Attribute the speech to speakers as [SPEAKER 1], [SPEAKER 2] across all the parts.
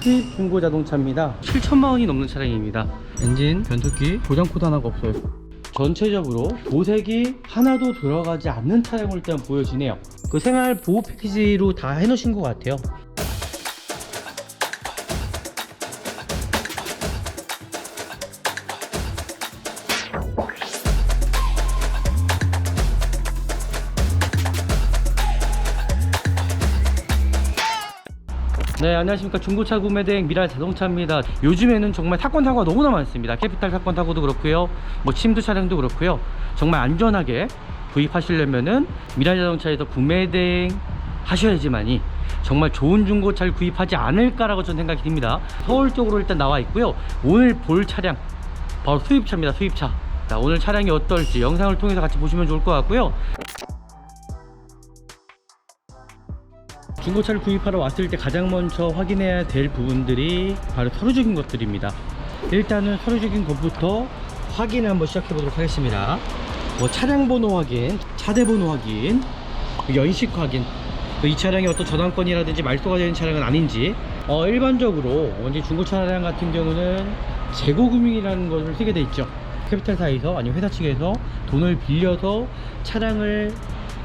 [SPEAKER 1] 수입 중고 자동차입니다. 7천만 원이 넘는 차량입니다. 엔진, 변속기, 고장 코드 하나가 없어요. 전체적으로 도색이 하나도 들어가지 않는 차량을 일단 보여지네요. 그 생활 보호 패키지로 다 해놓으신 것 같아요. 네, 안녕하십니까. 중고차 구매대행 미랄 자동차입니다. 요즘에는 정말 사건 사고가 너무나 많습니다. 캐피탈 사건 사고도 그렇고요, 뭐 침수 차량도 그렇고요. 정말 안전하게 구입하시려면은 미랄 자동차에서 구매대행 하셔야지만이 정말 좋은 중고차를 구입하지 않을까라고 저는 생각이 듭니다. 서울 쪽으로 일단 나와 있고요. 오늘 볼 차량 바로 수입차입니다. 수입차. 자, 오늘 차량이 어떨지 영상을 통해서 같이 보시면 좋을 것 같고요. 중고차를 구입하러 왔을 때 가장 먼저 확인해야 될 부분들이 바로 서류적인 것들입니다. 일단은 서류적인 것부터 확인을 한번 시작해 보도록 하겠습니다. 뭐 차량 번호 확인, 차대 번호 확인, 연식 확인, 이 차량이 어떤 저당권이라든지 말소가 되는 차량은 아닌지. 일반적으로 언제 중고차 차량 같은 경우는 재고금융이라는 것을 쓰게 돼 있죠. 캐피탈사에서 아니면 회사 측에서 돈을 빌려서 차량을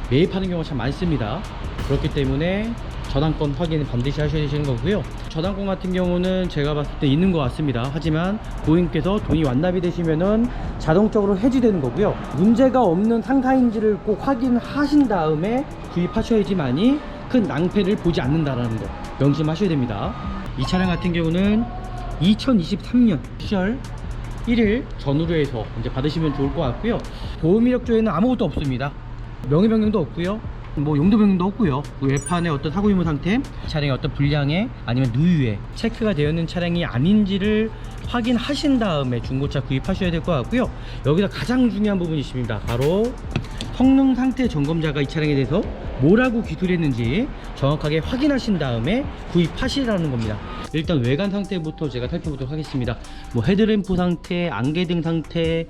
[SPEAKER 1] 매입하는 경우가 참 많습니다. 그렇기 때문에 저당권 확인을 반드시 하셔야 되시는 거고요. 저당권 같은 경우는 제가 봤을 때 있는 것 같습니다. 하지만 고객님께서 돈이 완납이 되시면은 자동적으로 해지되는 거고요. 문제가 없는 상사인지를 꼭 확인하신 다음에 구입하셔야지만이 큰 낭패를 보지 않는다라는 거 명심하셔야 됩니다. 이 차량 같은 경우는 2023년 10월 1일 전후로 해서 이제 받으시면 좋을 것 같고요. 보험이력조에는 아무것도 없습니다. 명의 변경도 없고요, 뭐 용도 변경도 없고요. 외판의 어떤 사고 유무 상태, 차량의 어떤 불량에 아니면 누유에 체크가 되어 있는 차량이 아닌지를 확인하신 다음에 중고차 구입하셔야 될 것 같고요. 여기서 가장 중요한 부분이 있습니다. 바로 성능 상태 점검자가 이 차량에 대해서 뭐라고 기술했는지 정확하게 확인하신 다음에 구입하시라는 겁니다. 일단 외관 상태부터 제가 살펴보도록 하겠습니다. 뭐 헤드램프 상태, 안개등 상태,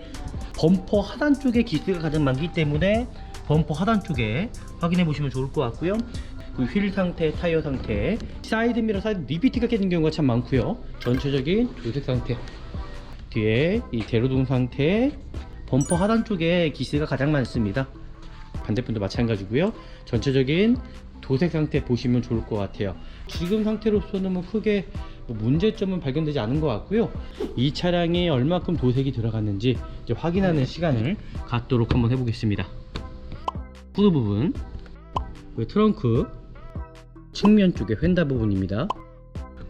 [SPEAKER 1] 범퍼 하단 쪽에 기스가 가장 많기 때문에 범퍼 하단 쪽에 확인해 보시면 좋을 것 같고요. 그 휠 상태, 타이어 상태, 사이드 미러, 사이드 리피트가 깨진 경우가 참 많고요. 전체적인 도색 상태, 뒤에 이 대로등 상태, 범퍼 하단 쪽에 기스가 가장 많습니다. 반대편도 마찬가지고요. 전체적인 도색 상태 보시면 좋을 것 같아요. 지금 상태로서는 뭐 크게 문제점은 발견되지 않은 것 같고요. 이 차량에 얼마큼 도색이 들어갔는지 이제 확인하는 시간을 갖도록 한번 해보겠습니다. 후드 부분, 트렁크 측면 쪽에 휀다 부분입니다.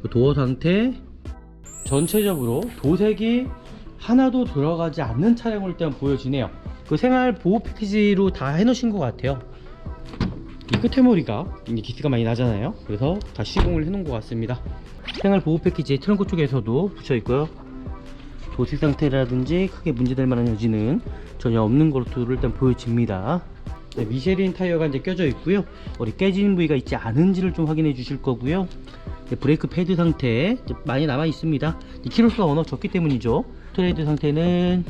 [SPEAKER 1] 그 도어 상태, 전체적으로 도색이 하나도 들어가지 않는 차량을 일단 보여지네요. 그 생활 보호 패키지로 다 해놓으신 것 같아요. 이 끝에 머리가 이제 기스가 많이 나잖아요. 그래서 다 시공을 해놓은 것 같습니다. 생활 보호 패키지 트렁크 쪽에서도 붙여 있고요. 도색 상태라든지 크게 문제될 만한 여지는 전혀 없는 것으로 일단 보여집니다. 네, 미쉐린 타이어가 이제 껴져 있고요. 어디 깨진 부위가 있지 않은지를 좀 확인해 주실 거고요. 네, 브레이크 패드 상태 많이 남아 있습니다. 키로수가 워낙 적기 때문이죠. 트레이드 상태는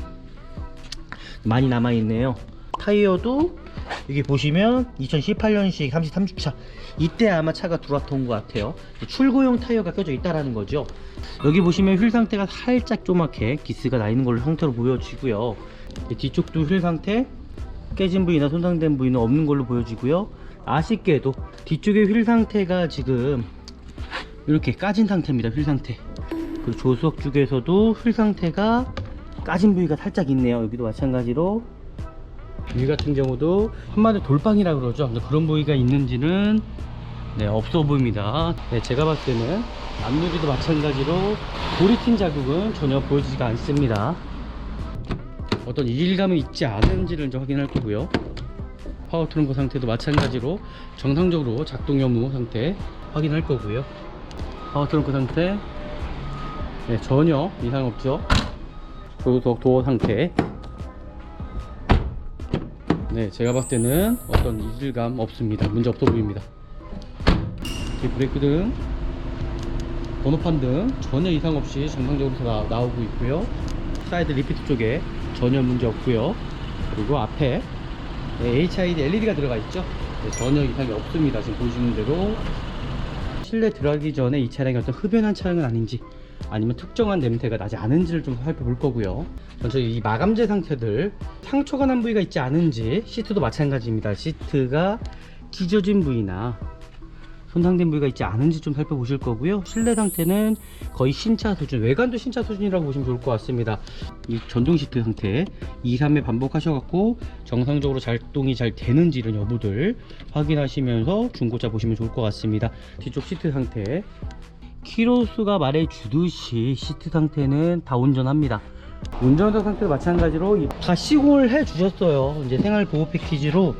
[SPEAKER 1] 많이 남아 있네요. 타이어도 여기 보시면 2018년식 30차 이때 아마 차가 들어왔던 것 같아요. 출고용 타이어가 껴져 있다라는 거죠. 여기 보시면 휠 상태가 살짝 조맣게 기스가 나 있는 걸로 상태로 보여지고요. 뒤쪽도 휠 상태 깨진 부위나 손상된 부위는 없는 걸로 보여지고요. 아쉽게도 뒤쪽의 휠 상태가 지금 이렇게 까진 상태입니다. 휠 상태. 그리고 조수석 쪽에서도 휠 상태가 까진 부위가 살짝 있네요. 여기도 마찬가지로 위 같은 경우도 한마디로 돌방이라 그러죠. 그런 부위가 있는지는 없어 보입니다. 제가 봤을 때는 앞유리도 마찬가지로 돌이 튄 자국은 전혀 보여지지가 않습니다. 어떤 이질감이 있지 않은지를 좀 확인할 거고요. 파워 트렁크 상태도 마찬가지로 정상적으로 작동 여무 상태 확인할 거고요. 파워 트렁크 상태 전혀 이상 없죠. 조수석 도어 상태 제가 봤을 때는 어떤 이질감 없습니다. 문제 없어 보입니다. 브레이크 등, 번호판 등 전혀 이상 없이 정상적으로 나오고 있고요. 사이드 리피트 쪽에 전혀 문제 없고요. 그리고 앞에 HID LED가 들어가 있죠. 전혀 이상이 없습니다. 지금 보시는 대로 실내 들어가기 전에 이 차량이 어떤 흡연한 차량은 아닌지, 아니면 특정한 냄새가 나지 않은지를 좀 살펴볼 거고요. 먼저 이 마감재 상태들, 상처가 난 부위가 있지 않은지, 시트도 마찬가지입니다. 시트가 찢어진 부위나 손상된 부위가 있지 않은지 좀 살펴보실 거고요. 실내 상태는 거의 신차 수준, 외관도 신차 수준이라고 보시면 좋을 것 같습니다. 이 전동 시트 상태 2, 3회 반복하셔갖고 정상적으로 작동이 잘 되는지 이런 여부들 확인하시면서 중고차 보시면 좋을 것 같습니다. 뒤쪽 시트 상태, 키로수가 말해주듯이 시트 상태는 다 온전합니다. 운전석 상태도 마찬가지로 다 시공을 해 주셨어요. 이제 생활 보호 패키지로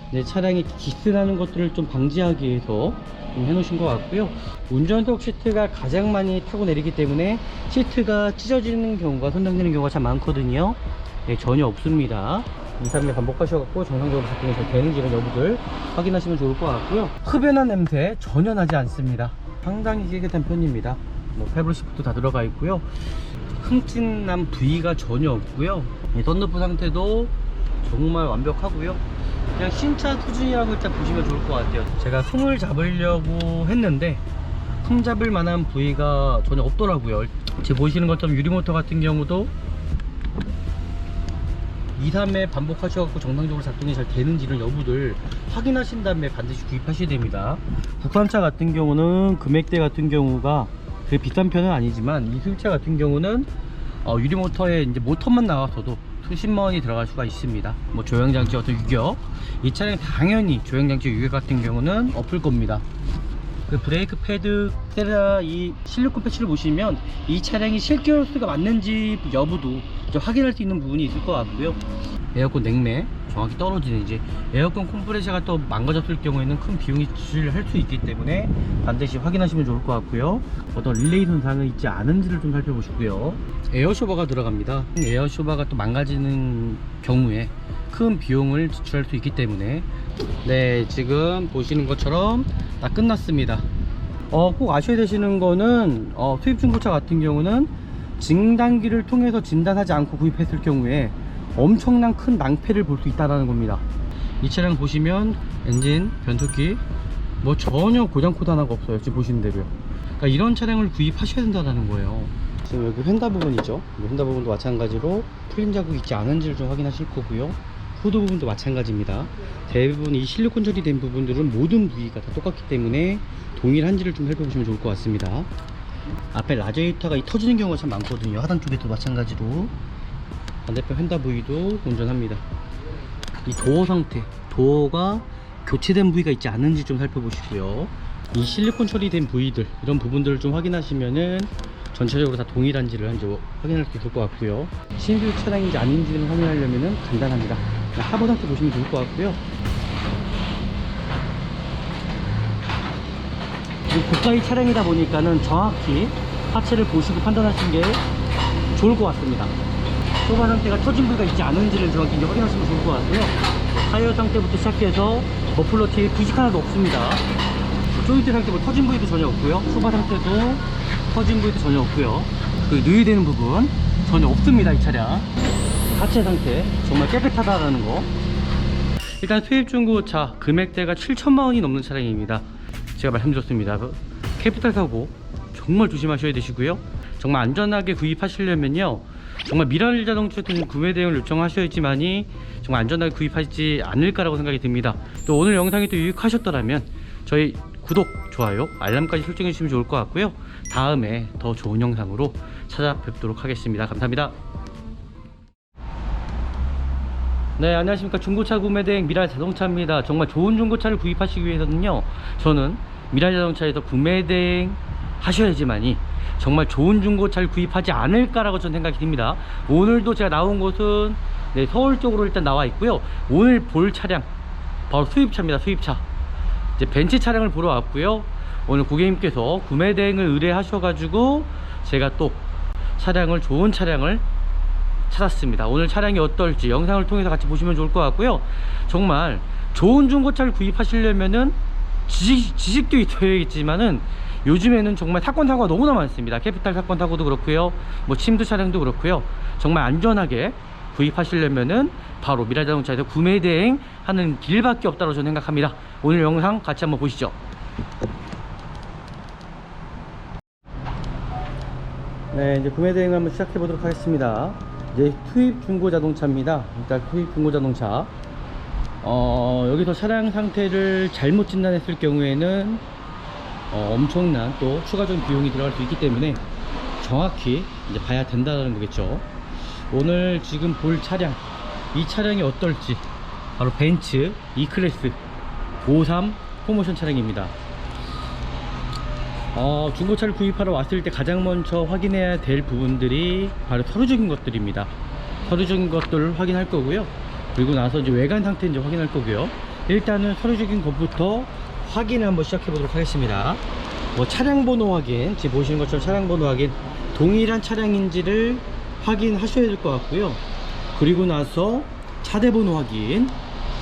[SPEAKER 1] 이제 차량이 기스나는 것들을 좀 방지하기 위해서 해 놓으신 것 같고요. 운전석 시트가 가장 많이 타고 내리기 때문에 시트가 찢어지는 경우가, 손상되는 경우가 참 많거든요. 네, 전혀 없습니다. 2, 3회 반복하셔갖고 정상적으로 작동이 잘 되는지 이런 여부들 확인하시면 좋을 것 같고요. 흡연한 냄새 전혀 나지 않습니다. 상당히 깨끗한 편입니다. 뭐 패블 시프트 다 들어가 있고요. 흠집난 부위가 전혀 없고요. 썬루프 상태도 정말 완벽하고요. 그냥 신차 수준이라고 일단 보시면 좋을 것 같아요. 제가 흠을 잡으려고 했는데 흠 잡을 만한 부위가 전혀 없더라고요. 지금 보시는 것처럼 유리모터 같은 경우도 2, 3회 반복하셔갖고 정상적으로 작동이 잘 되는지 이런 여부들 확인하신 다음에 반드시 구입하셔야 됩니다. 국산차 같은 경우는 금액대 같은 경우가 그게 비싼 편은 아니지만, 이 수입차 같은 경우는 유리모터에 이제 모터만 나와서도 수십만 원이 들어갈 수가 있습니다. 뭐 조향장치 어떤 유격, 이 차량 당연히 조향장치 유격 같은 경우는 없을 겁니다. 그 브레이크 패드, 이 실리콘 패치를 보시면 이 차량이 실기로수가 맞는지 여부도 좀 확인할 수 있는 부분이 있을 것 같고요. 에어컨 냉매 정확히 떨어지는지, 에어컨 컴프레셔가 또 망가졌을 경우에는 큰 비용이 지출할 수 있기 때문에 반드시 확인하시면 좋을 것 같고요. 어떤 릴레이 손상이 있지 않은지를 좀 살펴보시고요. 에어쇼버가 들어갑니다. 에어쇼버가 또 망가지는 경우에 큰 비용을 지출할 수 있기 때문에, 네, 지금 보시는 것처럼 다 끝났습니다. 꼭 아셔야 되시는 거는 수입 중고차 같은 경우는 진단기를 통해서 진단하지 않고 구입했을 경우에 엄청난 큰 낭패를 볼 수 있다는 겁니다. 이 차량 보시면 엔진, 변속기 뭐 전혀 고장 코드 하나가 없어요. 지금 보시는 대로요. 그러니까 이런 차량을 구입하셔야 된다는 거예요. 지금 여기 휀다 부분이죠. 휀다 부분도 마찬가지로 풀림 자국이 있지 않은지를 좀 확인하실 거고요. 후드 부분도 마찬가지입니다. 대부분 이 실리콘 처리된 부분들은 모든 부위가 다 똑같기 때문에 동일한지를 좀 살펴보시면 좋을 것 같습니다. 앞에 라디에이터가 터지는 경우가 참 많거든요. 하단 쪽에도 마찬가지로. 반대편 휀다 부위도 온전합니다. 이 도어 상태, 도어가 교체된 부위가 있지 않은지 좀 살펴보시고요. 이 실리콘 처리된 부위들, 이런 부분들을 좀 확인하시면은 전체적으로 다 동일한지를 확인할 수 있을 것 같고요. 신규 차량인지 아닌지를 확인하려면은 간단합니다. 하부 상태 보시면 좋을 것 같고요. 고가의 차량이다 보니까는 정확히 하체를 보시고 판단하시는 게 좋을 것 같습니다. 소바 상태가 터진 부위가 있지 않은지를 정확히 확인하시면 좋을 것 같고요. 타이어 상태부터 시작해서 머플러 티에 부식 하나도 없습니다. 조인트 상태도 터진 부위도 전혀 없고요. 소바 상태도 터진 부위도 전혀 없고요. 그 누유되는 부분 전혀 없습니다. 이 차량 하체 상태 정말 깨끗하다라는 거. 일단 수입 중고차 금액대가 7천만 원이 넘는 차량입니다. 제가 말씀드렸습니다. 캐피탈 사고 정말 조심하셔야 되시고요. 정말 안전하게 구입하시려면요, 정말 미라일 자동차 같은 구매 대행을 요청하셔야지만이 정말 안전하게 구입하지 않을까라고 생각이 듭니다. 또 오늘 영상이 또 유익하셨더라면 저희 구독, 좋아요, 알람까지 설정해 주시면 좋을 것 같고요. 다음에 더 좋은 영상으로 찾아뵙도록 하겠습니다. 감사합니다. 네, 안녕하십니까. 중고차 구매대행 미라일 자동차입니다. 정말 좋은 중고차를 구입하시기 위해서는요, 저는 미라일 자동차에서 구매대행 하셔야지만이 정말 좋은 중고차를 구입하지 않을까라고 저는 생각이 듭니다. 오늘도 제가 나온 곳은 서울 쪽으로 일단 나와 있고요. 오늘 볼 차량 바로 수입차입니다. 수입차 이제 벤츠 차량을 보러 왔고요. 오늘 고객님께서 구매 대행을 의뢰하셔가지고 제가 또 차량을, 좋은 차량을 찾았습니다. 오늘 차량이 어떨지 영상을 통해서 같이 보시면 좋을 것 같고요. 정말 좋은 중고차를 구입하시려면은 지식도 있어야겠지만은 요즘에는 정말 사건 사고가 너무나 많습니다. 캐피탈 사건 사고도 그렇고요, 뭐 침수 차량도 그렇고요. 정말 안전하게 구입하시려면은 바로 미라일 자동차에서 구매 대행 하는 길밖에 없다고 저는 생각합니다. 오늘 영상 같이 한번 보시죠. 네, 이제 구매 대행 한번 시작해 보도록 하겠습니다. 이제 투입 중고 자동차입니다. 일단 투입 중고 자동차. 여기서 차량 상태를 잘못 진단했을 경우에는 엄청난 또 추가적인 비용이 들어갈 수 있기 때문에 정확히 이제 봐야 된다는 거겠죠. 오늘 지금 볼 차량, 이 차량이 어떨지 바로 벤츠 E클래스 53 프로모션 차량입니다. 중고차를 구입하러 왔을 때 가장 먼저 확인해야 될 부분들이 바로 서류적인 것들입니다. 서류적인 것들을 확인할 거고요. 그리고 나서 이제 외관 상태 이제 확인할 거고요. 일단은 서류적인 것부터 확인을 한번 시작해 보도록 하겠습니다. 차량 번호 확인, 지금 보시는 것처럼 차량 번호 확인, 동일한 차량인지를 확인하셔야 될 것 같고요. 그리고 나서 차대 번호 확인,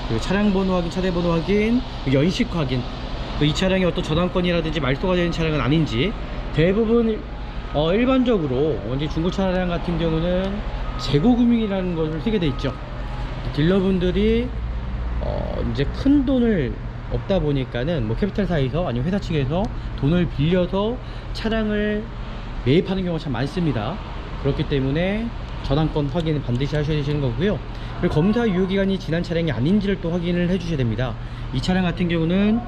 [SPEAKER 1] 그리고 차량 번호 확인, 차대 번호 확인, 연식 확인, 이 차량이 어떤 저당권이라든지 말소가 되는 차량은 아닌지. 대부분 일반적으로 이제 중고차 차량 같은 경우는 재고금융이라는 것을 쓰게 돼 있죠. 딜러분들이 이제 큰 돈을 없다 보니까는 뭐 캐피탈사에서 아니면 회사 측에서 돈을 빌려서 차량을 매입하는 경우가 참 많습니다. 그렇기 때문에 저당권 확인을 반드시 하셔야 되시는 거고요. 그리고 검사 유효기간이 지난 차량이 아닌지를 또 확인을 해 주셔야 됩니다. 이 차량 같은 경우는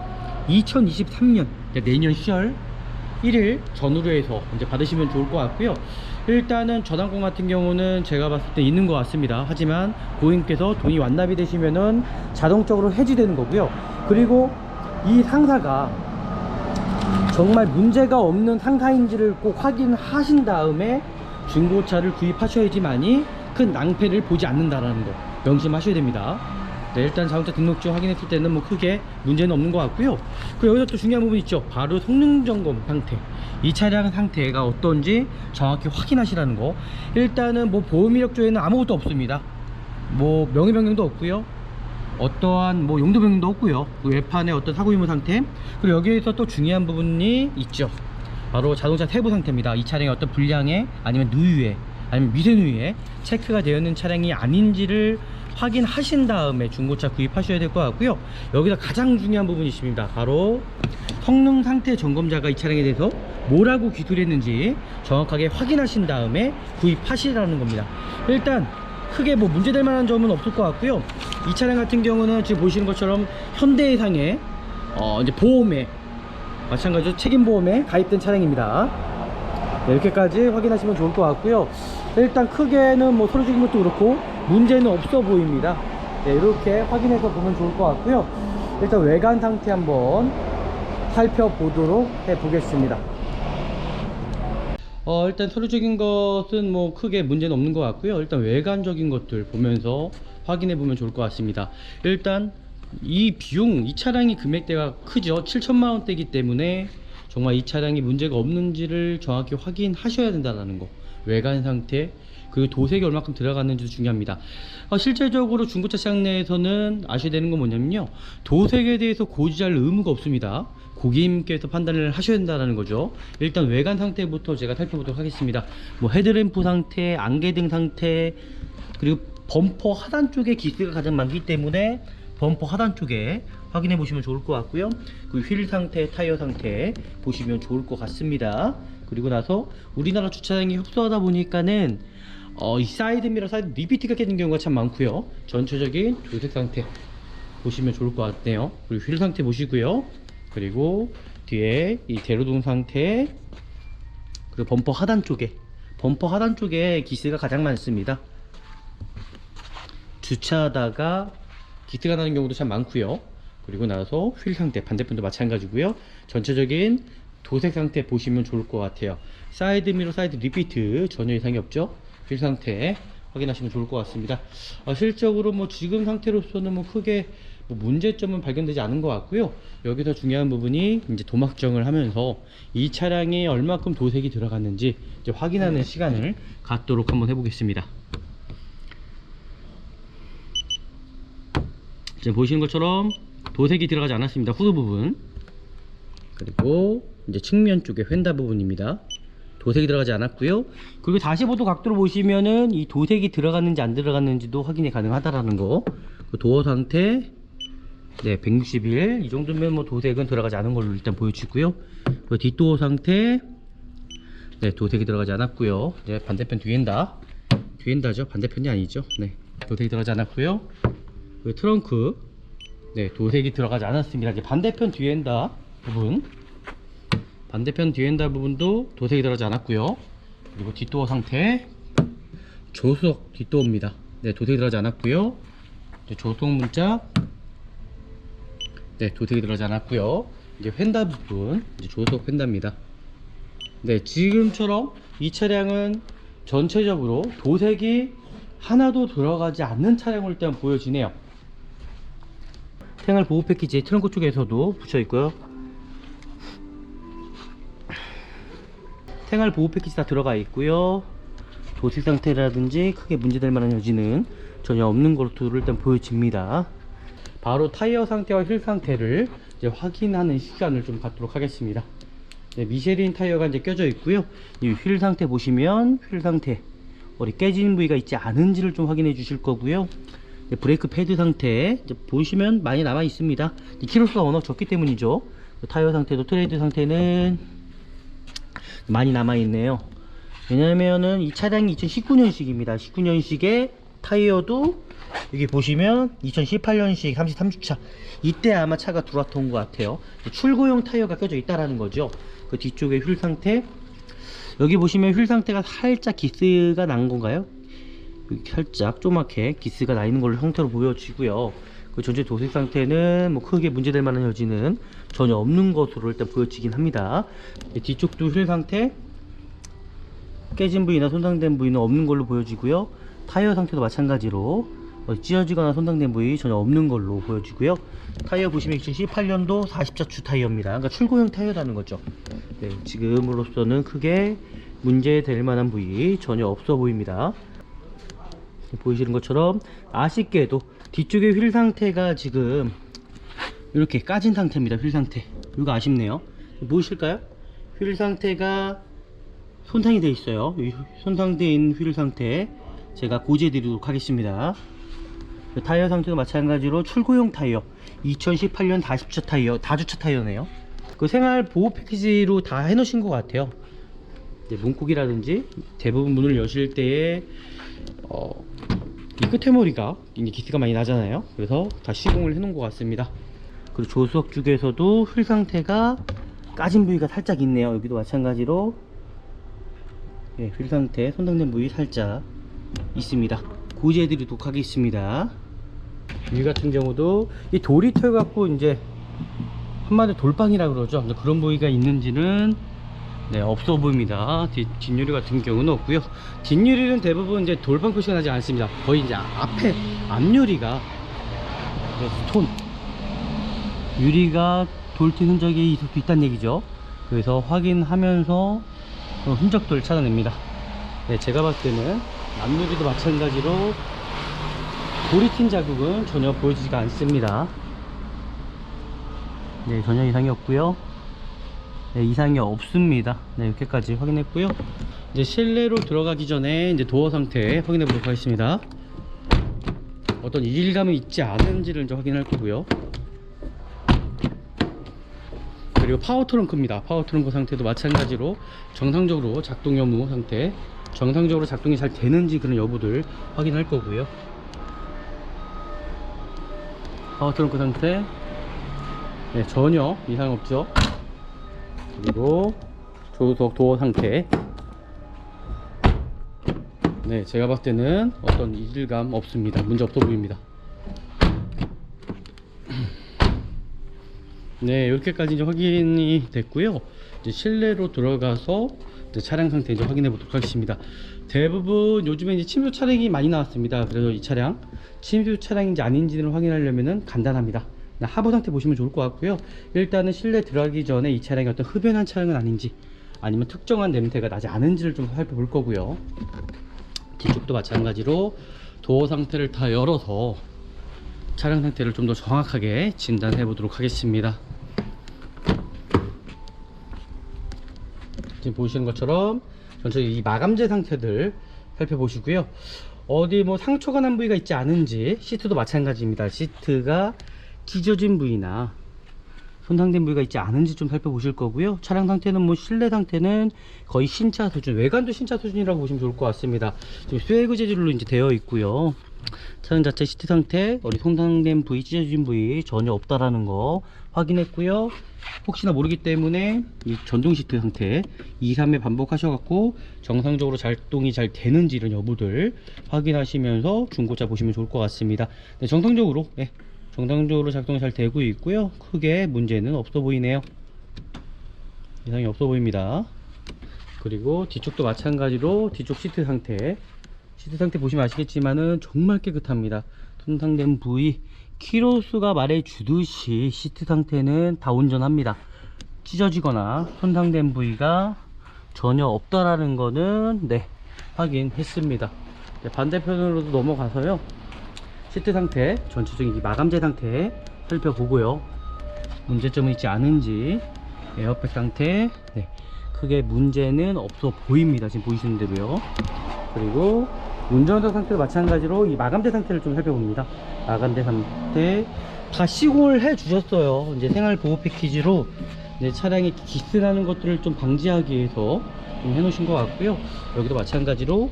[SPEAKER 1] 2023년 내년 10월 1일 전후로 해서 이제 받으시면 좋을 것 같고요. 일단은 저당권 같은 경우는 제가 봤을 때 있는 것 같습니다. 하지만 고객님께서 돈이 완납이 되시면은 자동적으로 해지되는 거고요. 그리고 이 상사가 정말 문제가 없는 상사인지를 꼭 확인하신 다음에 중고차를 구입하셔야지만이 큰 낭패를 보지 않는다라는 거 명심하셔야 됩니다. 네, 일단 자동차 등록증 확인했을 때는 뭐 크게 문제는 없는 것 같고요. 그리고 여기서 또 중요한 부분 있죠. 바로 성능 점검 상태, 이 차량 상태가 어떤지 정확히 확인하시라는 거. 일단은 뭐 보험 이력조에는 아무것도 없습니다. 뭐 명의 변경도 없고요, 어떠한 뭐 용도 변경도 없고요. 그 외판의 어떤 사고 유무 상태. 그리고 여기에서 또 중요한 부분이 있죠. 바로 자동차 세부 상태입니다. 이 차량이 어떤 불량에 아니면 누유에 아니면 미세 누유에 체크가 되어 있는 차량이 아닌지를 확인하신 다음에 중고차 구입하셔야 될 것 같고요. 여기서 가장 중요한 부분이 있습니다. 바로 성능 상태 점검자가 이 차량에 대해서 뭐라고 기술했는지 정확하게 확인하신 다음에 구입하시라는 겁니다. 일단 크게 뭐 문제될 만한 점은 없을 것 같고요. 이 차량 같은 경우는 지금 보시는 것처럼 현대해상의 이제 보험에 마찬가지로 책임보험에 가입된 차량입니다. 네, 이렇게까지 확인하시면 좋을 것 같고요. 일단 크게는 뭐 서류적인 것도 그렇고 문제는 없어 보입니다. 네, 이렇게 확인해서 보면 좋을 것 같고요. 일단 외관 상태 한번 살펴보도록 해보겠습니다. 일단 서류적인 것은 뭐 크게 문제는 없는 것 같고요. 일단 외관적인 것들 보면서 확인해 보면 좋을 것 같습니다. 일단 이 비용, 이 차량이 금액대가 크죠. 7천만 원대이기 때문에 정말 이 차량이 문제가 없는지를 정확히 확인하셔야 된다는 거. 외관 상태, 그리고 도색이 얼마큼 들어갔는지도 중요합니다. 실제적으로 중고차 시장 내에서는 아셔야 되는 건 뭐냐면요, 도색에 대해서 고지할 의무가 없습니다. 고객님께서 판단을 하셔야 된다는 거죠. 일단 외관 상태부터 제가 살펴보도록 하겠습니다. 뭐 헤드램프 상태, 안개등 상태, 그리고 범퍼 하단 쪽에 기스가 가장 많기 때문에 범퍼 하단 쪽에 확인해 보시면 좋을 것 같고요. 그 휠 상태, 타이어 상태 보시면 좋을 것 같습니다. 그리고 나서 우리나라 주차장이 협소하다 보니까는 이 사이드미러, 사이드 리피트가 깨진 경우가 참 많고요. 전체적인 도색 상태 보시면 좋을 것 같네요. 그리고 휠 상태 보시고요. 그리고 뒤에 이 대로동 상태, 그리고 범퍼 하단 쪽에 기스가 가장 많습니다. 주차하다가 기스가 나는 경우도 참 많고요. 그리고 나서 휠 상태 반대편도 마찬가지고요. 전체적인 도색 상태 보시면 좋을 것 같아요. 사이드 미러, 사이드 리피트 전혀 이상이 없죠. 휠 상태 확인하시면 좋을 것 같습니다. 실적으로 뭐 지금 상태로서는 뭐 크게 뭐 문제점은 발견되지 않은 것 같고요. 여기서 중요한 부분이 이제 도막정을 하면서 이 차량에 얼마큼 도색이 들어갔는지 이제 확인하는 시간을 갖도록 한번 해보겠습니다. 지금 보시는 것처럼 도색이 들어가지 않았습니다. 후드 부분, 그리고 이제 측면 쪽에 휀다 부분입니다. 도색이 들어가지 않았고요. 그리고 다시보드 각도로 보시면은 이 도색이 들어갔는지 안 들어갔는지도 확인이 가능하다라는 거. 그 도어 상태, 네, 161. 이 정도면 뭐 도색은 들어가지 않은 걸로 일단 보여주고요. 그 뒷도어 상태, 네, 도색이 들어가지 않았고요. 이제 반대편 뒤엔다죠. 반대편이 아니죠. 네, 도색이 들어가지 않았고요. 그 트렁크, 네, 도색이 들어가지 않았습니다. 이제 반대편 뒤엔다 부분도 도색이 들어가지 않았고요. 그리고 뒷도어 상태, 조수석 뒷도어입니다. 네, 도색이 들어가지 않았고요. 이제 조수석 문짝, 네, 도색이 들어가지 않았고요. 이제 휀다 부분, 이제 조수석 휀다입니다. 네, 지금처럼 이 차량은 전체적으로 도색이 하나도 들어가지 않는 차량으로 일단 보여지네요. 생활 보호 패키지 트렁크 쪽에서도 붙여 있고요. 생활 보호 패키지 다 들어가 있고요. 도색 상태라든지 크게 문제될 만한 여지는 전혀 없는 것으로 일단 보여집니다. 바로 타이어 상태와 휠 상태를 이제 확인하는 시간을 좀 갖도록 하겠습니다. 네, 미쉐린 타이어가 이제 껴져 있고요. 이 휠 상태 보시면 휠 상태 어디 깨진 부위가 있지 않은지를 좀 확인해 주실 거고요. 네, 브레이크 패드 상태 이제 보시면 많이 남아 있습니다. 키로수가 워낙 적기 때문이죠. 타이어 상태도 트레이드 상태는 많이 남아 있네요. 왜냐면은 이 차량이 2019년식입니다. 19년식의 타이어도 여기 보시면 2018년식 33주차 이때 아마 차가 들어왔던 것 같아요. 출고용 타이어가 껴져 있다라는 거죠. 그 뒤쪽에 휠 상태, 여기 보시면 휠 상태가 살짝 기스가 난 건가요? 여기 살짝 조그맣게 기스가 나 있는 걸로 형태로 보여지고요. 그 전체 도색 상태는 뭐 크게 문제될 만한 여지는 전혀 없는 것으로 일단 보여지긴 합니다. 뒤쪽도 휠 상태, 깨진 부위나 손상된 부위는 없는 걸로 보여지고요. 타이어 상태도 마찬가지로 찢어지거나 손상된 부위 전혀 없는 걸로 보여지고요. 타이어 보시면 2018년도 44주 타이어입니다. 그러니까 출고용 타이어라는 거죠. 네, 지금으로서는 크게 문제될 만한 부위 전혀 없어 보입니다. 보이시는 것처럼 아쉽게도 뒤쪽의 휠 상태가 지금 이렇게 까진 상태입니다. 휠 상태 이거 아쉽네요. 보이실까요? 휠 상태가 손상이 되어 있어요. 이 손상된 휠 상태 제가 고지해 드리도록 하겠습니다. 타이어 상태도 마찬가지로 출고용 타이어 2018년 40차 타이어, 다주차 타이어네요. 그 생활 보호 패키지로 다 해 놓으신 것 같아요. 문콕이라든지 대부분 문을 여실 때에 이 끝에 머리가 이제 기스가 많이 나잖아요. 그래서 다 시공을 해 놓은 것 같습니다. 그리고 조수석 쪽에서도 휠 상태가 까진 부위가 살짝 있네요. 여기도 마찬가지로 네, 휠 상태 손상된 부위 살짝 있습니다. 고지해 드리도록 하겠습니다. 위 같은 경우도 이 돌이 튀어 갖고 이제 한마디로 돌방이라 그러죠. 그런 부위가 있는지는 네, 없어 보입니다. 뒷유리 같은 경우는 없고요. 뒷유리는 대부분 이제 돌방 표시가 나지 않습니다. 거의 이제 앞유리가 스톤 유리가 돌튄 흔적이 있을 수 있다는 얘기죠. 그래서 확인하면서 흔적들을 찾아냅니다. 네, 제가 봤을 때는 앞유리도 마찬가지로 돌이 튄 자국은 전혀 보여지지가 않습니다. 네, 전혀 이상이 없고요. 네, 이상이 없습니다. 네, 이렇게까지 확인했고요. 이제 실내로 들어가기 전에 이제 도어 상태 확인해 보도록 하겠습니다. 어떤 이질감이 있지 않은지를 이제 확인할 거고요. 그리고 파워 트렁크입니다. 파워 트렁크 상태도 마찬가지로 정상적으로 작동 여부 상태, 정상적으로 작동이 잘 되는지 그런 여부들 확인할 거고요. 파워 트렁크 상태 네, 전혀 이상 없죠. 그리고 조수석 도어 상태 네, 제가 봤을 때는 어떤 이질감 없습니다. 문제 없어 보입니다. 네, 이렇게까지 이제 확인이 됐고요. 이제 실내로 들어가서 이제 차량 상태 이제 확인해 보도록 하겠습니다. 대부분 요즘에 이제 침수 차량이 많이 나왔습니다. 그래서 이 차량 침수 차량인지 아닌지를 확인하려면은 간단합니다. 하부 상태 보시면 좋을 것 같고요. 일단은 실내 들어가기 전에 이 차량이 어떤 흡연한 차량은 아닌지 아니면 특정한 냄새가 나지 않은지를 좀 살펴볼 거고요. 뒤쪽도 마찬가지로 도어 상태를 다 열어서 차량 상태를 좀 더 정확하게 진단해 보도록 하겠습니다. 지금 보시는 것처럼 전체 이 마감재 상태들 살펴보시고요. 어디 뭐 상처가 난 부위가 있지 않은지, 시트도 마찬가지입니다. 시트가 찢어진 부위나 손상된 부위가 있지 않은지 좀 살펴보실 거고요. 차량 상태는 뭐 실내 상태는 거의 신차 수준, 외관도 신차 수준이라고 보시면 좋을 것 같습니다. 지금 스웨그 재질로 이제 되어 있고요. 차량 자체 시트 상태, 어디 손상된 부위, 찢어진 부위 전혀 없다라는 거 확인했고요. 혹시나 모르기 때문에 이 전동 시트 상태 2, 3회 반복하셔갖고 정상적으로 작동이 잘 되는지 이런 여부들 확인하시면서 중고차 보시면 좋을 것 같습니다. 네, 정상적으로 작동이 잘 되고 있고요. 크게 문제는 없어 보이네요. 이상이 없어 보입니다. 그리고 뒤쪽도 마찬가지로 뒤쪽 시트 상태 보시면 아시겠지만은 정말 깨끗합니다. 손상된 부위 키로수가 말해주듯이 시트 상태는 다 온전합니다. 찢어지거나 손상된 부위가 전혀 없다라는 거는 네, 확인했습니다. 네, 반대편으로도 넘어가서요, 시트 상태 전체적인 마감재 상태 살펴보고요. 문제점은 있지 않은지, 에어백 상태 네, 크게 문제는 없어 보입니다. 지금 보이시는 대로요. 그리고 운전석 상태도 마찬가지로 이 마감재 상태를 좀 살펴봅니다. 마감재 상태 다 시공을 해 주셨어요. 이제 생활 보호 패키지로 이제 차량에 기스나는 것들을 좀 방지하기 위해서 좀 해놓으신 것 같고요. 여기도 마찬가지로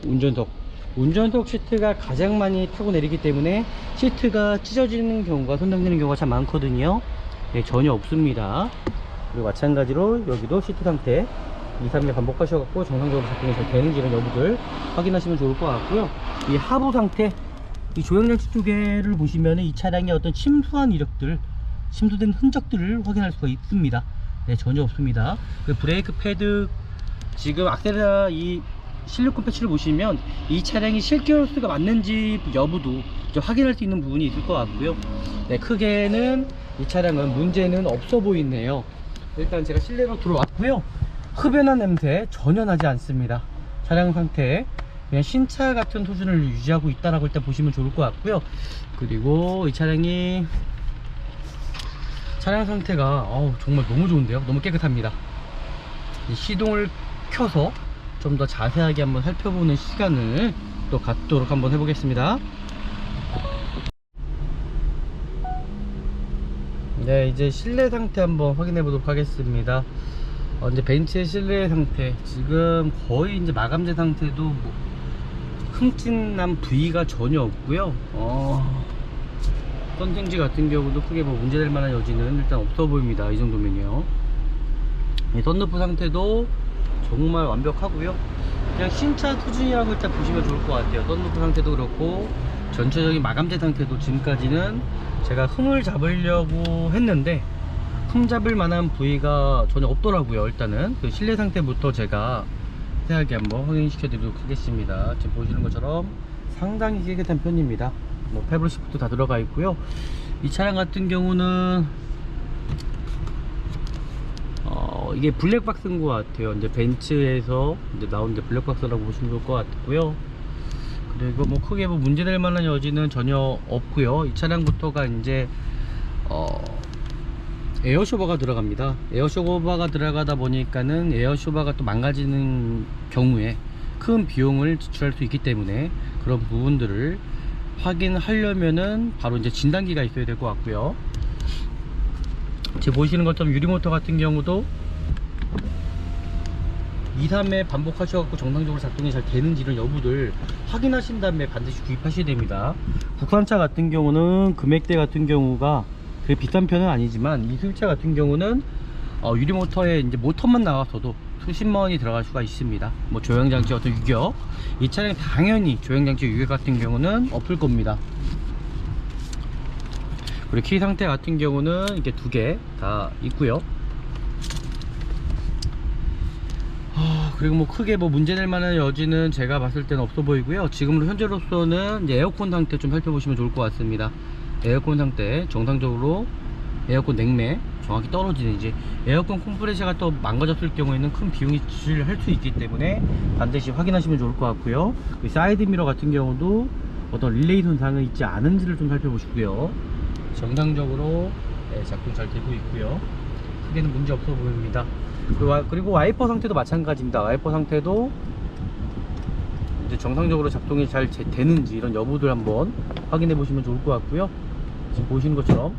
[SPEAKER 1] 운전석 시트가 가장 많이 타고 내리기 때문에 시트가 찢어지는 경우가, 손상되는 경우가 참 많거든요. 네, 전혀 없습니다. 그리고 마찬가지로 여기도 시트 상태 2, 3회 반복하셔갖고 정상적으로 작동이 잘 되는지 이런 여부들 확인하시면 좋을 것 같고요. 이 하부 상태, 이 조향장치 쪽에를 보시면 이 차량의 어떤 침수한 이력들, 침수된 흔적들을 확인할 수가 있습니다. 네, 전혀 없습니다. 그 브레이크 패드, 지금 악셀레라 이 실리콘 패치를 보시면 이 차량이 실기로스가 맞는지 여부도 이제 확인할 수 있는 부분이 있을 것 같고요. 네, 크게는 이 차량은 문제는 없어 보이네요. 일단 제가 실내로 들어왔고요. 흡연한 냄새 전혀 나지 않습니다. 차량 상태 그냥 신차 같은 수준을 유지하고 있다라고 일단 보시면 좋을 것 같고요. 그리고 이 차량이 차량 상태가 정말 너무 좋은데요. 너무 깨끗합니다. 시동을 켜서 좀 더 자세하게 한번 살펴보는 시간을 또 갖도록 한번 해보겠습니다. 네, 이제 실내 상태 한번 확인해 보도록 하겠습니다. 이제 벤츠의 실내 상태 지금 거의 이제 마감재 상태도 뭐 흠집난 부위가 전혀 없고요. 썬팅지 같은 경우도 크게 뭐 문제될 만한 여지는 일단 없어 보입니다. 이 정도면요. 썬루프 상태도 정말 완벽하고요. 그냥 신차 수준이라고 일단 보시면 좋을 것 같아요. 썬루프 상태도 그렇고 전체적인 마감재 상태도 지금까지는 제가 흠을 잡으려고 했는데 흠 잡을 만한 부위가 전혀 없더라고요. 일단은 그 실내 상태부터 제가 자세하게 한번 확인시켜 드리도록 하겠습니다. 지금 보시는 것처럼 상당히 깨끗한 편입니다. 뭐 패블 시프트 다 들어가 있고요. 이 차량 같은 경우는 이게 블랙박스인 것 같아요. 이제 벤츠에서 이제 나온 게 블랙박스라고 보시면 좋을 것 같고요. 그리고 뭐 크게 뭐 문제될 만한 여지는 전혀 없고요. 이 차량부터가 이제 에어쇼버가 들어갑니다. 에어쇼버가 들어가다 보니까는 에어쇼버가 또 망가지는 경우에 큰 비용을 지출할 수 있기 때문에 그런 부분들을 확인하려면은 바로 이제 진단기가 있어야 될 것 같고요. 지금 보시는 것처럼 유리모터 같은 경우도 2, 3회 반복하셔갖고 정상적으로 작동이 잘 되는지 이런 여부들 확인하신 다음에 반드시 구입하셔야 됩니다. 국산차 같은 경우는 금액대 같은 경우가 그게 비싼 편은 아니지만 이 수입차 같은 경우는 유리모터에 이제 모터만 나와서도 수십만 원이 들어갈 수가 있습니다. 뭐 조향장치 어떤 유격, 이 차량 당연히 조향장치 유격 같은 경우는 없을 겁니다. 그리고 키 상태 같은 경우는 이렇게 두 개 다 있고요. 그리고 뭐 크게 뭐 문제될 만한 여지는 제가 봤을 때는 없어 보이고요. 지금으로 현재로서는 이제 에어컨 상태 좀 살펴보시면 좋을 것 같습니다. 에어컨 상태 정상적으로 에어컨 냉매 정확히 떨어지는지, 에어컨 컴프레셔가 또 망가졌을 경우에는 큰 비용이 지출할 수 있기 때문에 반드시 확인하시면 좋을 것 같고요. 그 사이드 미러 같은 경우도 어떤 릴레이 손상은 있지 않은지를 좀 살펴보시고요. 정상적으로 작동 잘 되고 있고요. 크게는 문제 없어 보입니다. 그리고 와이퍼 상태도 마찬가지입니다. 와이퍼 상태도 이제 정상적으로 작동이 잘 되는지 이런 여부들 한번 확인해 보시면 좋을 것 같고요. 지금 보시는 것처럼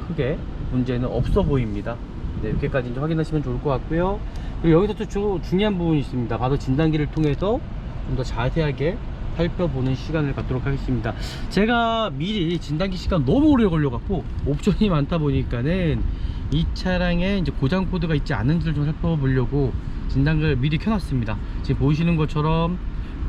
[SPEAKER 1] 크게 문제는 없어 보입니다. 네, 이렇게까지 이제 확인하시면 좋을 것 같고요. 그리고 여기서 또 중요한 부분이 있습니다. 바로 진단기를 통해서 좀 더 자세하게 살펴보는 시간을 갖도록 하겠습니다. 제가 미리 진단기 시간 너무 오래 걸려갖고 옵션이 많다 보니까는 이 차량에 이제 고장 코드가 있지 않은지를 좀 살펴보려고 진단기를 미리 켜놨습니다. 지금 보시는 것처럼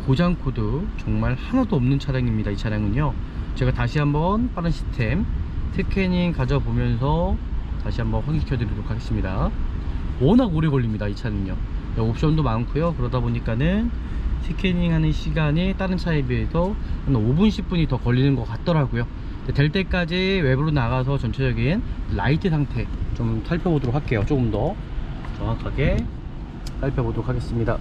[SPEAKER 1] 고장 코드 정말 하나도 없는 차량입니다. 이 차량은요, 제가 다시 한번 빠른 시스템 스캐닝 가져보면서 다시 한번 확인시켜 드리도록 하겠습니다. 워낙 오래 걸립니다. 이 차는요, 옵션도 많고요. 그러다 보니까는 스캐닝 하는 시간이 다른 차에 비해서 한 5분 10분이 더 걸리는 것 같더라고요. 될 때까지 외부로 나가서 전체적인 라이트 상태 좀 살펴보도록 할게요. 조금 더 정확하게 살펴보도록 하겠습니다.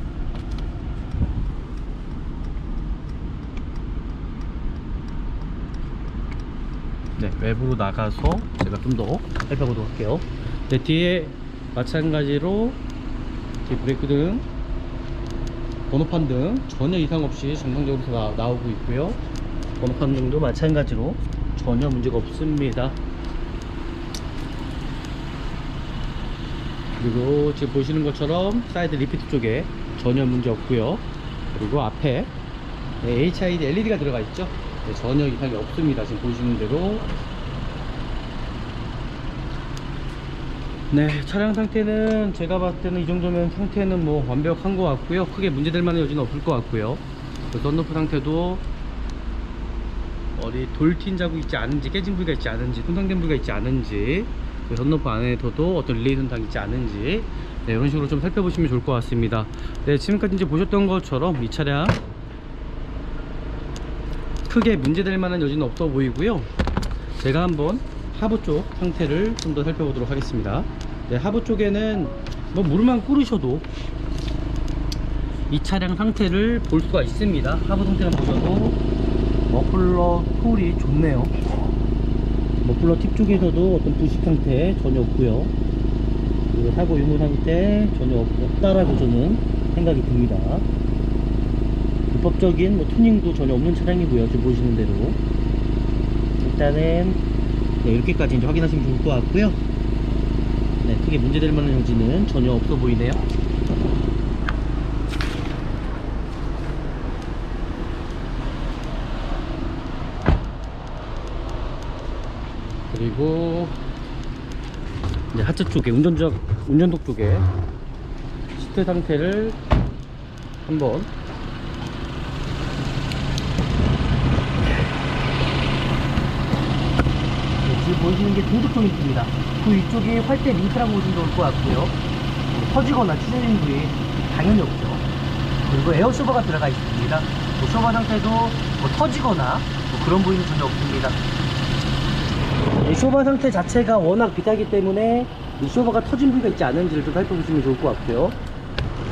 [SPEAKER 1] 네, 외부로 나가서 제가 좀 더 살펴보도록 할게요. 네, 뒤에 마찬가지로 브레이크 등, 번호판 등 전혀 이상 없이 정상적으로 나오고 있고요. 번호판 등도 마찬가지로 전혀 문제가 없습니다. 그리고 지금 보시는 것처럼 사이드 리피트 쪽에 전혀 문제 없고요. 그리고 앞에 HID LED가 들어가 있죠. 네, 전혀 이상이 없습니다. 지금 보시는 대로. 네, 차량 상태는 제가 봤을 때는 이 정도면 상태는 뭐 완벽한 것 같고요. 크게 문제될 만한 여지는 없을 것 같고요. 그 썬루프 상태도 어디 돌튄 자국 있지 않은지, 깨진 부위가 있지 않은지, 손상된 부위가 있지 않은지, 그 썬루프 안에서도 어떤 릴레이 손상이 있지 않은지, 네, 이런 식으로 좀 살펴보시면 좋을 것 같습니다. 네, 지금까지 이제 보셨던 것처럼 이 차량 크게 문제될 만한 여지는 없어 보이고요. 제가 한번 하부 쪽 상태를 좀 더 살펴보도록 하겠습니다. 네, 하부 쪽에는 뭐 무릎만 꿇으셔도 이 차량 상태를 볼 수가 있습니다. 하부 상태만 보셔도 머플러 콜이 좋네요. 머플러 팁 쪽에서도 어떤 부식 상태 전혀 없고요. 그리고 사고 유무 상태 전혀 없다라고 저는 생각이 듭니다. 불법적인 튜닝도 전혀 없는 차량이고요. 지금 보시는 대로 일단은 네, 이렇게까지 이제 확인하시면 좋을 것 같고요. 네, 크게 문제될 만한 여지는 전혀 없어 보이네요. 그리고 이제 하체 쪽에 운전석 쪽에 시트 상태를 한번 지금 보이시는 게 등급 조인트입니다. 그 위쪽이 활대 링크라고 보시면 좋을 것 같고요. 터지거나 찢어진 부위 당연히 없죠. 그리고 에어 쇼버가 들어가 있습니다. 쇼버 상태도 터지거나 그런 부위는 전혀 없습니다. 이 쇼버 상태 자체가 워낙 비싸기 때문에 이 쇼버가 터진 부위가 있지 않은지를 좀 살펴보시면 좋을 것 같고요.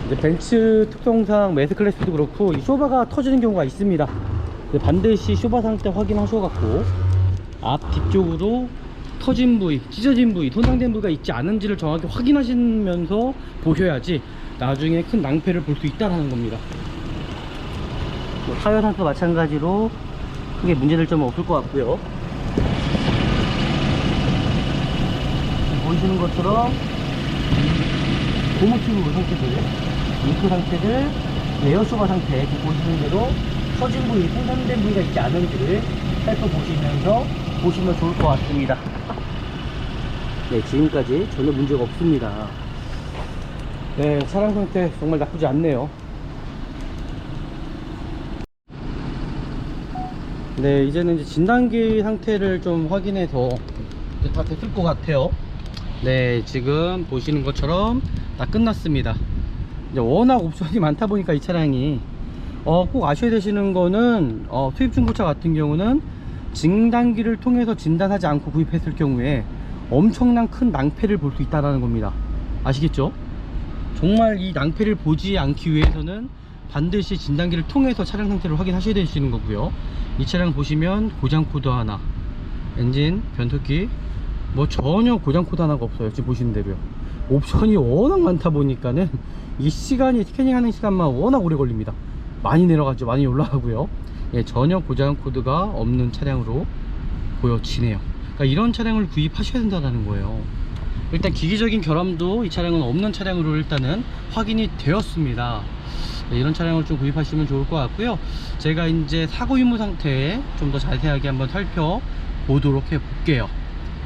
[SPEAKER 1] 이제 벤츠 특성상 매스 클래스도 그렇고 이 쇼버가 터지는 경우가 있습니다. 반드시 쇼버 상태 확인하셔갖고 앞 뒤쪽으로 터진 부위, 찢어진 부위, 손상된 부위가 있지 않은지를 정확히 확인하시면서 보셔야지 나중에 큰 낭패를 볼 수 있다는 겁니다. 타이어 상태도 마찬가지로 크게 문제될 점은 없을 것 같고요. 보이시는 것처럼 고무 튜브 상태들, 링크 상태들, 에어쇼바 상태, 보시는 대로 터진 부위, 손상된 부위가 있지 않은지를 살펴보시면서 보시면 좋을 것 같습니다. 네, 지금까지 전혀 문제가 없습니다. 네, 차량 상태 정말 나쁘지 않네요. 네, 이제는 이제 진단기 상태를 좀 확인해서 이제 다 됐을 것 같아요. 네, 지금 보시는 것처럼 다 끝났습니다. 이제 워낙 옵션이 많다 보니까 이 차량이 꼭 아셔야 되시는 거는 수입 중고차 같은 경우는 진단기를 통해서 진단하지 않고 구입했을 경우에 엄청난 큰 낭패를 볼 수 있다는 겁니다. 아시겠죠? 정말 이 낭패를 보지 않기 위해서는 반드시 진단기를 통해서 차량 상태를 확인하셔야 되시는 거고요. 이 차량 보시면 고장 코드 하나, 엔진, 변속기 뭐 전혀 고장 코드 하나가 없어요. 지금 보시는 대로요. 옵션이 워낙 많다 보니까는 이 시간이 스캐닝하는 시간만 워낙 오래 걸립니다. 많이 내려가죠. 많이 올라가고요. 예, 전혀 고장 코드가 없는 차량으로 보여지네요. 그러니까 이런 차량을 구입하셔야 된다는 거예요. 일단 기기적인 결함도 이 차량은 없는 차량으로 일단은 확인이 되었습니다. 네, 이런 차량을 좀 구입하시면 좋을 것 같고요. 제가 이제 사고 유무 상태 좀 더 자세하게 한번 살펴보도록 해 볼게요.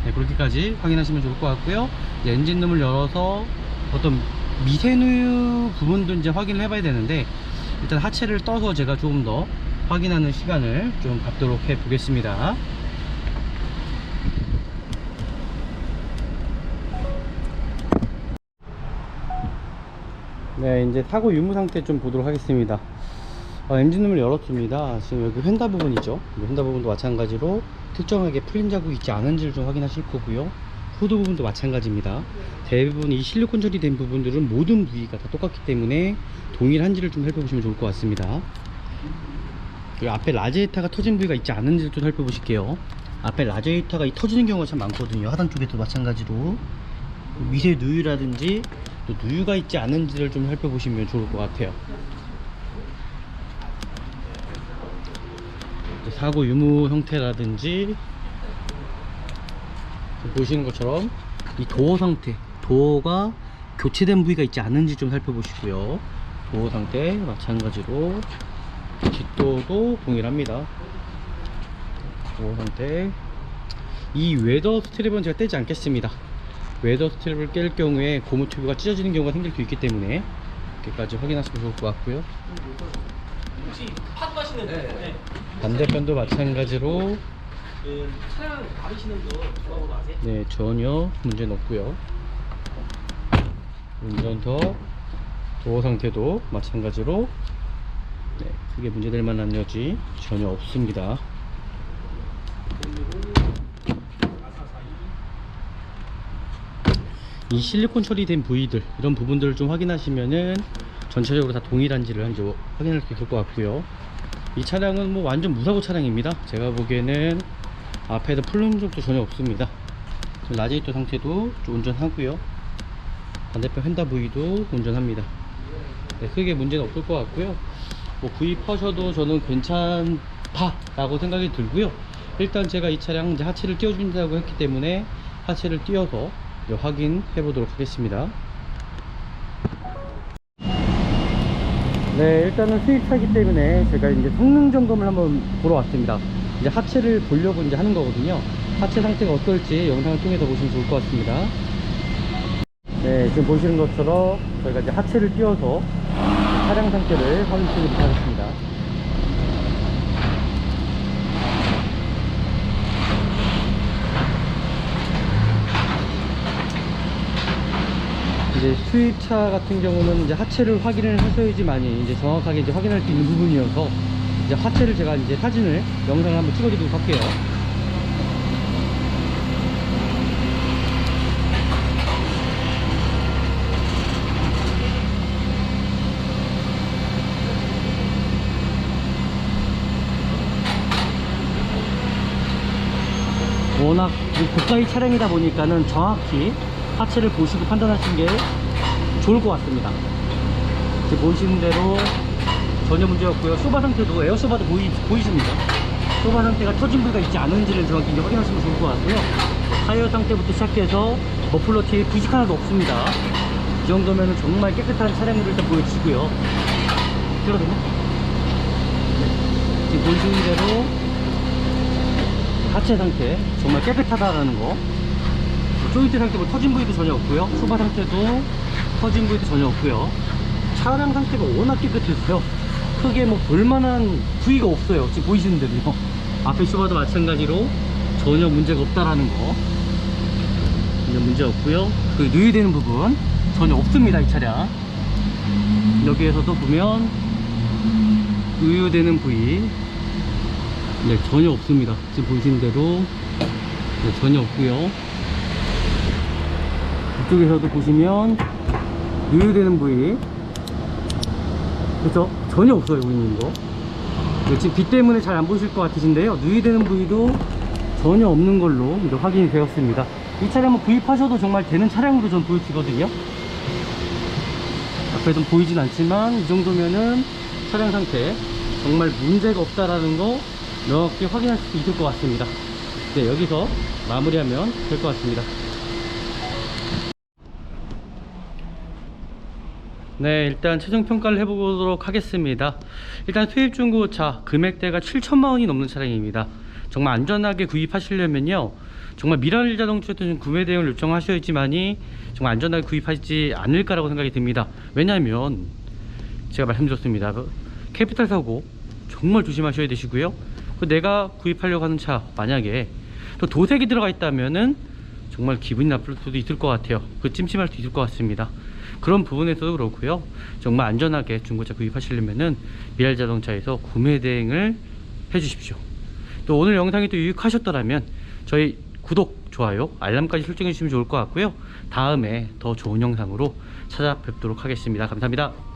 [SPEAKER 1] 네, 그렇게까지 확인하시면 좋을 것 같고요. 이제 엔진룸을 열어서 어떤 미세누유 부분도 이제 확인을 해봐야 되는데, 일단 하체를 떠서 제가 조금 더 확인하는 시간을 좀 갖도록 해 보겠습니다. 네, 이제 사고 유무 상태 좀 보도록 하겠습니다. 엔진룸을 열었습니다. 지금 여기 휀다 부분이죠. 휀다 부분도 마찬가지로 특정하게 풀림 자국이 있지 않은지를 좀 확인하실 거고요. 후드 부분도 마찬가지입니다. 대부분 이 실리콘 처리된 부분들은 모든 부위가 다 똑같기 때문에 동일한지를 좀 살펴보시면 좋을 것 같습니다. 그리고 앞에 라지에이터가 터진 부위가 있지 않은지를 좀 살펴보실게요. 앞에 라지에이터가 터지는 경우가 참 많거든요. 하단 쪽에도 마찬가지로 미세 누유라든지 또 누유가 있지 않은지를 좀 살펴보시면 좋을 것 같아요. 사고 유무 형태라든지 보시는 것처럼 이 도어 상태, 도어가 교체된 부위가 있지 않은지 좀 살펴보시고요. 도어 상태 마찬가지로 뒷도어도 동일합니다. 도어 상태. 이 웨더 스트랩은 제가 떼지 않겠습니다. 웨더 스트랩을 깰 경우에 고무 튜브가 찢어지는 경우가 생길 수 있기 때문에 이렇게까지 확인하시면 좋을 것 같고요.
[SPEAKER 2] 혹시 파도하시는 네.
[SPEAKER 1] 반대편도 마찬가지로
[SPEAKER 2] 차량 다루시는 분 전화번호 아세요?
[SPEAKER 1] 네, 전혀 문제는 없고요. 운전석 도어 상태도 마찬가지로 네, 크게 문제될 만한 여지 전혀 없습니다. 이 실리콘 처리된 부위들, 이런 부분들을 좀 확인하시면은 전체적으로 다 동일한지를 한번 확인할 수 있을 것 같고요. 이 차량은 뭐 완전 무사고 차량입니다. 제가 보기에는 앞에도 풀린 적도 전혀 없습니다. 라디에이터 상태도 좀 온전하고요. 반대편 휀다 부위도 온전합니다. 네, 크게 문제는 없을 것 같고요. 뭐 구입하셔도 저는 괜찮다 라고 생각이 들고요. 일단 제가 이 차량 이제 하체를 띄워준다고 했기 때문에 하체를 띄워서 이제 확인해 보도록 하겠습니다. 네, 일단은 수입차이기 때문에 제가 이제 성능 점검을 한번 보러 왔습니다. 이제 하체를 보려고 이제 하는 거거든요. 하체 상태가 어떨지 영상을 통해서 보시면 좋을 것 같습니다. 네, 지금 보시는 것처럼 저희가 이제 하체를 띄워서 차량 상태를 확인시키도록 하겠습니다. 이제 수입차 같은 경우는 이제 하체를 확인을 하셔야지만이 이제 정확하게 이제 확인할 수 있는 부분이어서 이제 하체를 제가 이제 사진을 영상을 한번 찍어드리도록 할게요. 워낙 고가의 차량이다 보니까는 정확히 하체를 보시고 판단하시는 게 좋을 것 같습니다. 지금 보시는 대로 전혀 문제 없고요. 쇼바 상태도 에어 쇼바도 보이십니다. 쇼바 상태가 터진 부위가 있지 않은지를 정확히 이제 확인하시면 좋을 것 같고요. 타이어 상태부터 시작해서 머플러 티에 부식 하나도 없습니다. 이 정도면 정말 깨끗한 차량으로 일단 보여주시고요. 그러거든요. 네. 지금 보시는 대로 하체 상태 정말 깨끗하다라는 거. 조인트 상태 뭐 터진 부위도 전혀 없고요. 쇼바 상태도 터진 부위도 전혀 없고요. 차량 상태가 워낙 깨끗했어요. 크게 뭐 볼만한 부위가 없어요. 지금 보이시는 대로요. 앞에 쇼바도 마찬가지로 전혀 문제가 없다라는 거. 전혀 문제 없고요. 그 누유되는 부분 전혀 없습니다. 이 차량. 여기에서도 보면 누유되는 부위 네, 전혀 없습니다. 지금 보시는 대로 네, 전혀 없고요. 이쪽에서도 보시면 누유되는 부위 그렇죠? 전혀 없어요. 여기 있는 거 지금 빛 때문에 잘 안 보실 것 같으신데요, 누유되는 부위도 전혀 없는 걸로 이제 확인이 되었습니다. 이 차량은 구입하셔도 정말 되는 차량으로 전 보여지거든요. 앞에선 보이진 않지만 이 정도면은 차량 상태 정말 문제가 없다라는 거 명확히 확인할 수 있을 것 같습니다. 네, 여기서 마무리하면 될 것 같습니다. 네, 일단 최종 평가를 해보도록 하겠습니다. 일단 수입 중고차 금액대가 7천만원이 넘는 차량입니다. 정말 안전하게 구입하시려면요, 정말 미라일 자동차에서 구매 대행을 요청하셔야지만이 정말 안전하게 구입하지 않을까라고 생각이 듭니다. 왜냐하면 제가 말씀드렸습니다. 캐피탈 사고 정말 조심하셔야 되시고요. 내가 구입하려고 하는 차 만약에 또 도색이 들어가 있다면은 정말 기분이 나쁠 수도 있을 것 같아요. 찜찜할 수도 있을 것 같습니다. 그런 부분에서도 그렇고요, 정말 안전하게 중고차 구입하시려면은 미라일 자동차에서 구매 대행을 해주십시오. 또 오늘 영상이 또 유익하셨더라면 저희 구독, 좋아요, 알람까지 설정해 주시면 좋을 것 같고요. 다음에 더 좋은 영상으로 찾아뵙도록 하겠습니다. 감사합니다.